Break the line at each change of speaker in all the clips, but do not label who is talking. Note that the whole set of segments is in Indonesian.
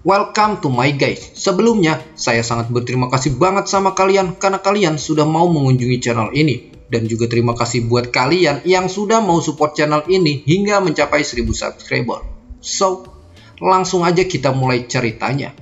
Welcome to my guys. Sebelumnya, saya sangat berterima kasih banget sama kalian karena kalian sudah mau mengunjungi channel ini. Dan juga terima kasih buat kalian yang sudah mau support channel ini hingga mencapai 1000 subscriber. So, langsung aja kita mulai ceritanya.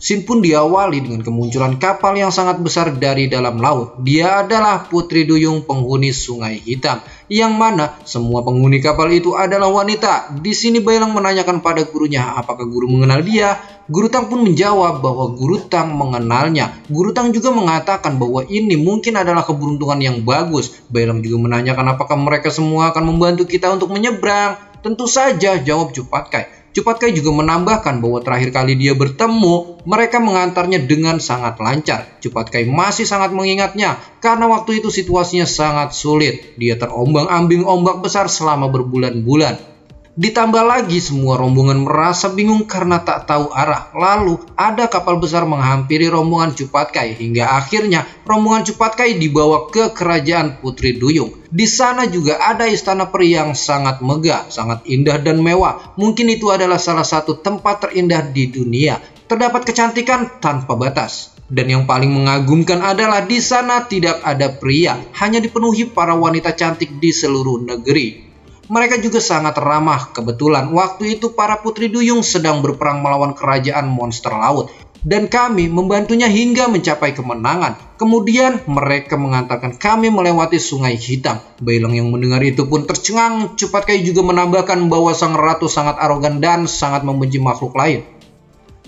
Scene pun diawali dengan kemunculan kapal yang sangat besar dari dalam laut. Dia adalah Putri Duyung, penghuni Sungai Hitam, yang mana semua penghuni kapal itu adalah wanita. Di sini Bailang menanyakan pada gurunya apakah guru mengenal dia. Guru Tang pun menjawab bahwa Guru Tang mengenalnya. Guru Tang juga mengatakan bahwa ini mungkin adalah keberuntungan yang bagus. Bailang juga menanyakan apakah mereka semua akan membantu kita untuk menyeberang. Tentu saja, jawab Cupat Kai. Cupat Kai juga menambahkan bahwa terakhir kali dia bertemu, mereka mengantarnya dengan sangat lancar. Cupat Kai masih sangat mengingatnya karena waktu itu situasinya sangat sulit. Dia terombang-ambing ombak besar selama berbulan-bulan. Ditambah lagi semua rombongan merasa bingung karena tak tahu arah. Lalu ada kapal besar menghampiri rombongan Cupat Kai hingga akhirnya rombongan Cupat Kai dibawa ke kerajaan Putri Duyung. Di sana juga ada istana peri yang sangat megah, sangat indah dan mewah. Mungkin itu adalah salah satu tempat terindah di dunia. Terdapat kecantikan tanpa batas. Dan yang paling mengagumkan adalah di sana tidak ada pria, hanya dipenuhi para wanita cantik di seluruh negeri. Mereka juga sangat ramah. Kebetulan waktu itu para Putri Duyung sedang berperang melawan kerajaan monster laut. Dan kami membantunya hingga mencapai kemenangan. Kemudian mereka mengantarkan kami melewati Sungai Hitam. Bailang yang mendengar itu pun tercengang. Cupat Kai juga menambahkan bahwa sang ratu sangat arogan dan sangat membenci makhluk lain.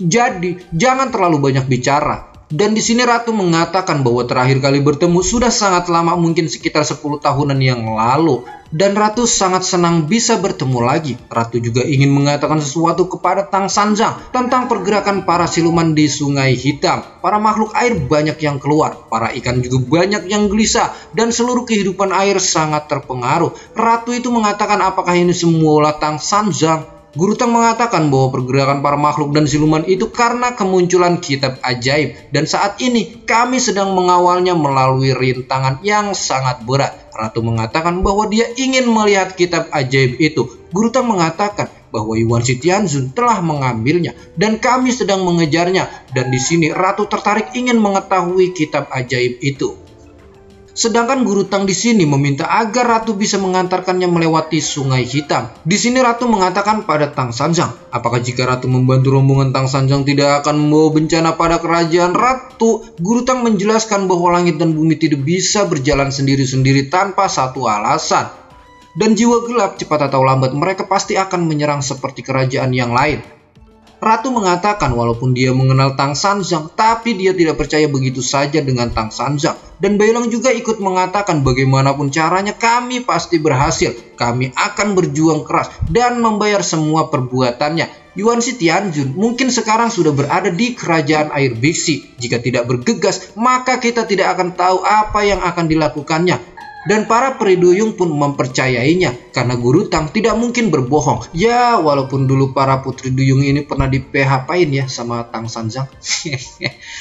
Jadi jangan terlalu banyak bicara. Dan di sini Ratu mengatakan bahwa terakhir kali bertemu sudah sangat lama, mungkin sekitar 10 tahunan yang lalu. Dan Ratu sangat senang bisa bertemu lagi. Ratu juga ingin mengatakan sesuatu kepada Tang Sanzang tentang pergerakan para siluman di Sungai Hitam. Para makhluk air banyak yang keluar, para ikan juga banyak yang gelisah, dan seluruh kehidupan air sangat terpengaruh. Ratu itu mengatakan apakah ini semualah Tang Sanzang? Guru Tang mengatakan bahwa pergerakan para makhluk dan siluman itu karena kemunculan kitab ajaib. Dan saat ini kami sedang mengawalnya melalui rintangan yang sangat berat. Ratu mengatakan bahwa dia ingin melihat kitab ajaib itu. Guru Tang mengatakan bahwa Yuan Shi Tianzun telah mengambilnya dan kami sedang mengejarnya. Dan di sini Ratu tertarik ingin mengetahui kitab ajaib itu. Sedangkan Guru Tang di sini meminta agar Ratu bisa mengantarkannya melewati Sungai Hitam. Di sini Ratu mengatakan pada Tang Sanzang, apakah jika Ratu membantu rombongan Tang Sanzang tidak akan membawa bencana pada kerajaan Ratu? Guru Tang menjelaskan bahwa langit dan bumi tidak bisa berjalan sendiri-sendiri tanpa satu alasan. Dan jiwa gelap cepat atau lambat mereka pasti akan menyerang seperti kerajaan yang lain. Ratu mengatakan walaupun dia mengenal Tang Sanzang, tapi dia tidak percaya begitu saja dengan Tang Sanzang. Dan Bailang juga ikut mengatakan bagaimanapun caranya kami pasti berhasil. Kami akan berjuang keras dan membayar semua perbuatannya. Yuan Shi Tianzun mungkin sekarang sudah berada di kerajaan air biksi. Jika tidak bergegas, maka kita tidak akan tahu apa yang akan dilakukannya. Dan para peri duyung pun mempercayainya karena Guru Tang tidak mungkin berbohong. Ya, walaupun dulu para putri duyung ini pernah di PHP-in ya sama Tang Sanzang.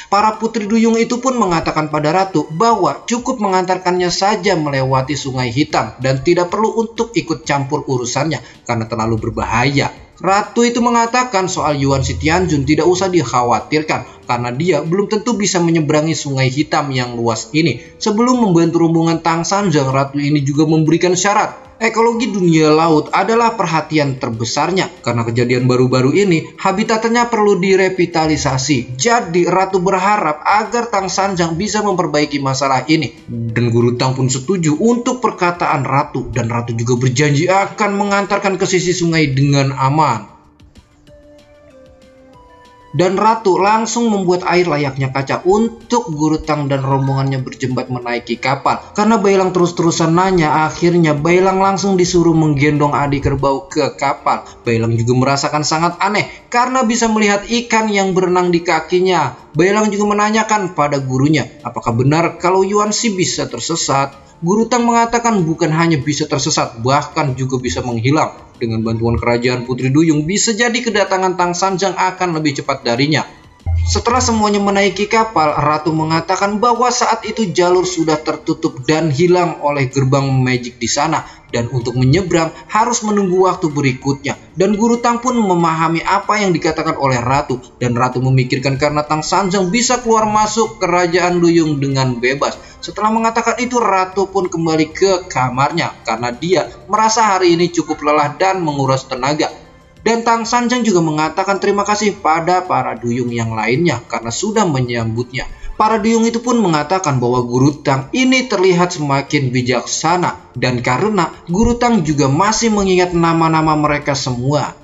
Para putri duyung itu pun mengatakan pada Ratu bahwa cukup mengantarkannya saja melewati Sungai Hitam dan tidak perlu untuk ikut campur urusannya karena terlalu berbahaya. Ratu itu mengatakan soal Yuan Shi Tianzun tidak usah dikhawatirkan karena dia belum tentu bisa menyeberangi Sungai Hitam yang luas ini. Sebelum membantu rombongan Tang Sanzang, Ratu ini juga memberikan syarat. Ekologi dunia laut adalah perhatian terbesarnya karena kejadian baru-baru ini habitatnya perlu direvitalisasi. Jadi Ratu berharap agar Tang Sanzang bisa memperbaiki masalah ini. Dan Guru Tang pun setuju untuk perkataan Ratu dan Ratu juga berjanji akan mengantarkan ke sisi sungai dengan aman. Dan Ratu langsung membuat air layaknya kaca untuk Guru Tang dan rombongannya berjembat menaiki kapal. Karena Bailang terus-terusan nanya, akhirnya Bailang langsung disuruh menggendong adik kerbau ke kapal. Bailang juga merasakan sangat aneh karena bisa melihat ikan yang berenang di kakinya. Bailang juga menanyakan pada gurunya, apakah benar kalau Yuan Shi bisa tersesat? Guru Tang mengatakan bukan hanya bisa tersesat, bahkan juga bisa menghilang. Dengan bantuan kerajaan Putri Duyung, bisa jadi kedatangan Tang Sanzang akan lebih cepat darinya. Setelah semuanya menaiki kapal, Ratu mengatakan bahwa saat itu jalur sudah tertutup dan hilang oleh gerbang magic di sana, dan untuk menyeberang harus menunggu waktu berikutnya. Dan Guru Tang pun memahami apa yang dikatakan oleh Ratu, dan Ratu memikirkan karena Tang Sanjang bisa keluar masuk kerajaan Duyung dengan bebas. Setelah mengatakan itu, Ratu pun kembali ke kamarnya karena dia merasa hari ini cukup lelah dan menguras tenaga. Dan Tang Sanjang juga mengatakan terima kasih pada para duyung yang lainnya karena sudah menyambutnya. Para duyung itu pun mengatakan bahwa Guru Tang ini terlihat semakin bijaksana, dan karena Guru Tang juga masih mengingat nama-nama mereka semua.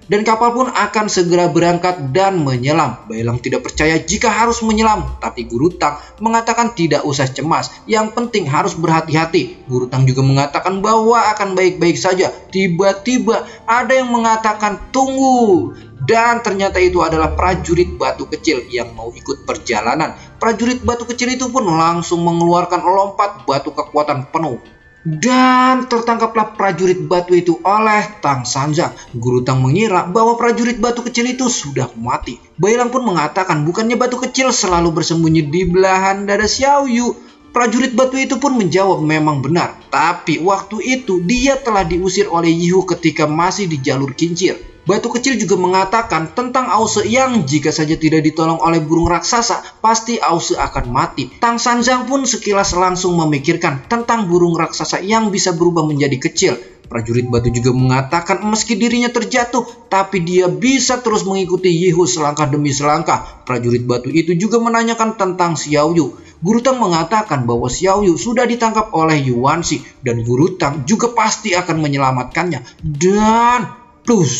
Dan kapal pun akan segera berangkat dan menyelam. Bailang tidak percaya jika harus menyelam, tapi Guru Tang mengatakan tidak usah cemas, yang penting harus berhati-hati. Guru Tang juga mengatakan bahwa akan baik-baik saja. Tiba-tiba ada yang mengatakan tunggu, dan ternyata itu adalah prajurit batu kecil yang mau ikut perjalanan. Prajurit batu kecil itu pun langsung mengeluarkan lompat batu kekuatan penuh. Dan tertangkaplah prajurit batu itu oleh Tang Sanjang. Guru Tang mengira bahwa prajurit batu kecil itu sudah mati. Bailang pun mengatakan bukannya batu kecil selalu bersembunyi di belahan dada Xiao Yu. Prajurit batu itu pun menjawab memang benar. Tapi waktu itu dia telah diusir oleh Yihu ketika masih di jalur kincir. Batu kecil juga mengatakan tentang Ause yang jika saja tidak ditolong oleh burung raksasa, pasti Ause akan mati. Tang Sanjang pun sekilas langsung memikirkan tentang burung raksasa yang bisa berubah menjadi kecil. Prajurit batu juga mengatakan meski dirinya terjatuh, tapi dia bisa terus mengikuti Yihu selangkah demi selangkah. Prajurit batu itu juga menanyakan tentang Xiao Yu. Guru Tang mengatakan bahwa Xiao Yu sudah ditangkap oleh Yuanxi, dan Guru Tang juga pasti akan menyelamatkannya. Dan plus,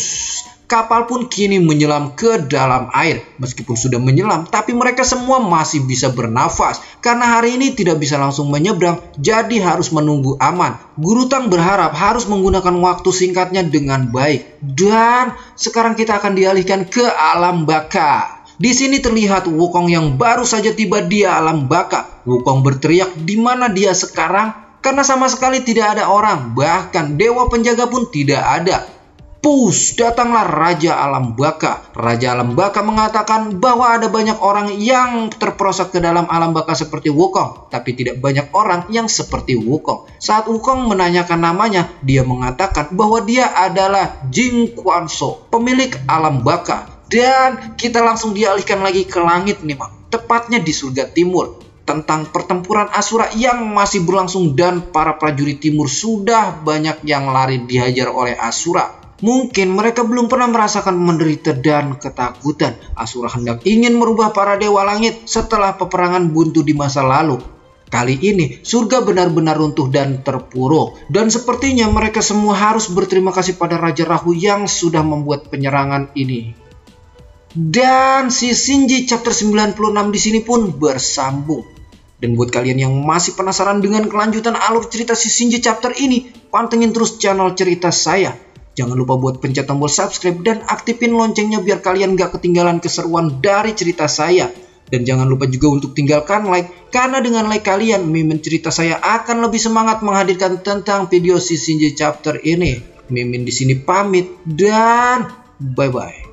kapal pun kini menyelam ke dalam air. Meskipun sudah menyelam, tapi mereka semua masih bisa bernafas. Karena hari ini tidak bisa langsung menyeberang, jadi harus menunggu aman. Guru Tang berharap harus menggunakan waktu singkatnya dengan baik. Dan sekarang kita akan dialihkan ke alam baka. Di sini terlihat Wukong yang baru saja tiba di alam baka. Wukong berteriak di mana dia sekarang karena sama sekali tidak ada orang. Bahkan dewa penjaga pun tidak ada. Push, datanglah Raja Alam Baka. Raja Alam Baka mengatakan bahwa ada banyak orang yang terperosok ke dalam alam baka seperti Wukong, tapi tidak banyak orang yang seperti Wukong. Saat Wukong menanyakan namanya, dia mengatakan bahwa dia adalah Jing Quanso, pemilik alam baka. Dan kita langsung dialihkan lagi ke langit nih, Mang. Tepatnya di surga timur. Tentang pertempuran Asura yang masih berlangsung dan para prajurit timur sudah banyak yang lari dihajar oleh Asura. Mungkin mereka belum pernah merasakan menderita dan ketakutan. Asura hendak ingin merubah para dewa langit setelah peperangan buntu di masa lalu. Kali ini surga benar-benar runtuh dan terpuruk. Dan sepertinya mereka semua harus berterima kasih pada Raja Rahu yang sudah membuat penyerangan ini. Dan si Shinji chapter 96 di sini pun bersambung. Dan buat kalian yang masih penasaran dengan kelanjutan alur cerita si Shinji chapter ini, pantengin terus channel cerita saya. Jangan lupa buat pencet tombol subscribe dan aktifin loncengnya biar kalian gak ketinggalan keseruan dari cerita saya. Dan jangan lupa juga untuk tinggalkan like, karena dengan like kalian, Mimin cerita saya akan lebih semangat menghadirkan tentang video si Shinji chapter ini. Mimin di sini pamit dan bye-bye.